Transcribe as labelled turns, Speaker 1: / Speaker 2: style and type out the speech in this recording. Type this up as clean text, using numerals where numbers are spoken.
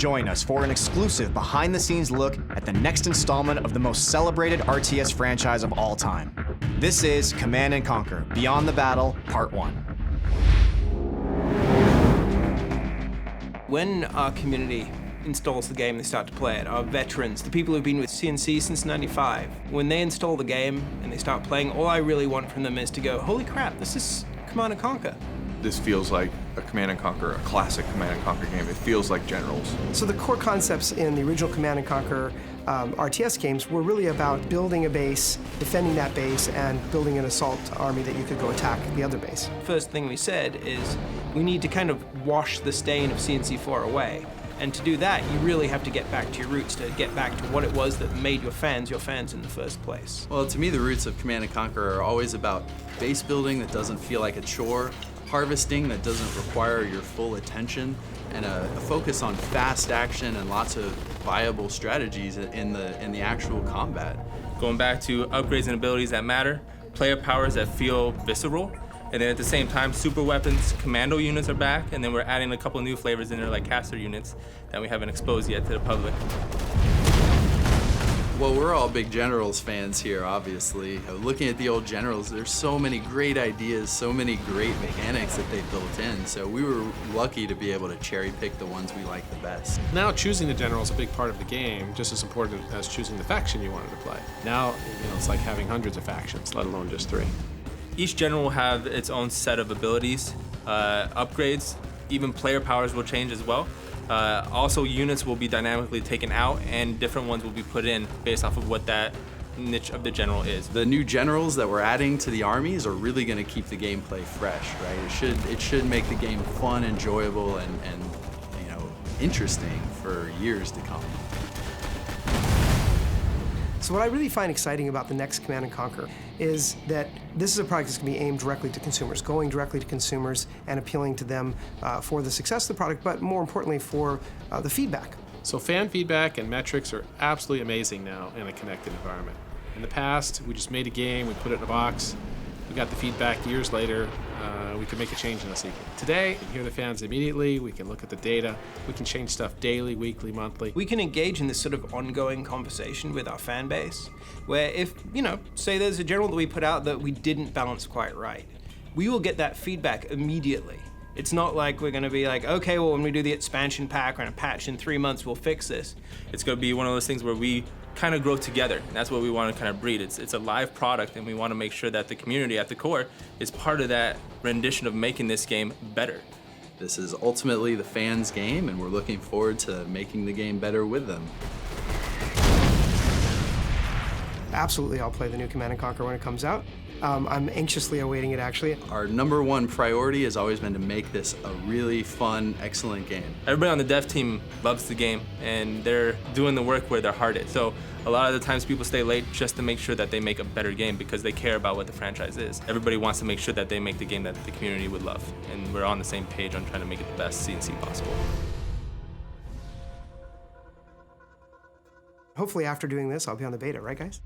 Speaker 1: join us for an exclusive behind-the-scenes look at the next installment of the most celebrated RTS franchise of all time. This is Command & Conquer: Beyond the Battle, Part 1.
Speaker 2: When our community installs the game, they start to play it, our veterans, the people who've been with CNC since '95, when they install the game and they start playing, all I really want from them is to go, holy crap, this is Command & Conquer.
Speaker 3: This feels like a Command & Conquer, a classic Command & Conquer game. It feels like Generals.
Speaker 4: So the core concepts in the original Command & Conquer RTS games were really about building a base, defending that base, and building an assault army that you could go attack the other base.
Speaker 2: First thing we said is we need to kind of wash the stain of CNC4 away. And to do that, you really have to get back to your roots, to get back to what it was that made your fans in the first place.
Speaker 5: Well, to me, the roots of Command & Conquer are always about base building that doesn't feel like a chore, harvesting that doesn't require your full attention, and a focus on fast action and lots of viable strategies in the actual combat.
Speaker 6: Going back to upgrades and abilities that matter, player powers that feel visceral, and then at the same time, super weapons, commando units are back, and then we're adding a couple new flavors in there like caster units that we haven't exposed yet to the public.
Speaker 5: Well, we're all big Generals fans here, obviously. Looking at the old Generals, there's so many great ideas, so many great mechanics that they built in, so we were lucky to be able to cherry pick the ones we like the best.
Speaker 7: Now choosing the general is a big part of the game, just as important as choosing the faction you wanted to play. Now, it's like having hundreds of factions, let alone just 3.
Speaker 6: Each general will have its own set of abilities, upgrades, even player powers will change as well. Also, units will be dynamically taken out and different ones will be put in based off of what that niche of the general is.
Speaker 5: The new generals that we're adding to the armies are really going to keep the gameplay fresh, right? It should make the game fun, enjoyable, and interesting for years to come.
Speaker 4: So what I really find exciting about the next Command & Conquer is that this is a product that's going to be aimed directly to consumers, going directly to consumers and appealing to them for the success of the product, but more importantly for the feedback.
Speaker 7: So fan feedback and metrics are absolutely amazing now in a connected environment. In the past, we just made a game, we put it in a box, we got the feedback years later, we could make a change in a sequel. Today, we can hear the fans immediately, we can look at the data, we can change stuff daily, weekly, monthly.
Speaker 2: We can engage in this sort of ongoing conversation with our fan base, where if, say there's a general that we put out that we didn't balance quite right, we will get that feedback immediately. It's not like we're gonna be like, okay, well, when we do the expansion pack or in a patch in 3 months, we'll fix this.
Speaker 6: It's gonna be one of those things where we kind of grow together. And that's what we want to kind of breed. It's a live product, and we want to make sure that the community at the core is part of that rendition of making this game better.
Speaker 5: This is ultimately the fans' game, and we're looking forward to making the game better with them.
Speaker 4: Absolutely, I'll play the new Command & Conquer when it comes out. I'm anxiously awaiting it, actually.
Speaker 5: Our #1 priority has always been to make this a really fun, excellent game.
Speaker 6: Everybody on the dev team loves the game, and they're doing the work where their heart is. So a lot of the times people stay late just to make sure that they make a better game because they care about what the franchise is. Everybody wants to make sure that they make the game that the community would love, and we're on the same page on trying to make it the best CNC possible.
Speaker 4: Hopefully after doing this, I'll be on the beta, right guys?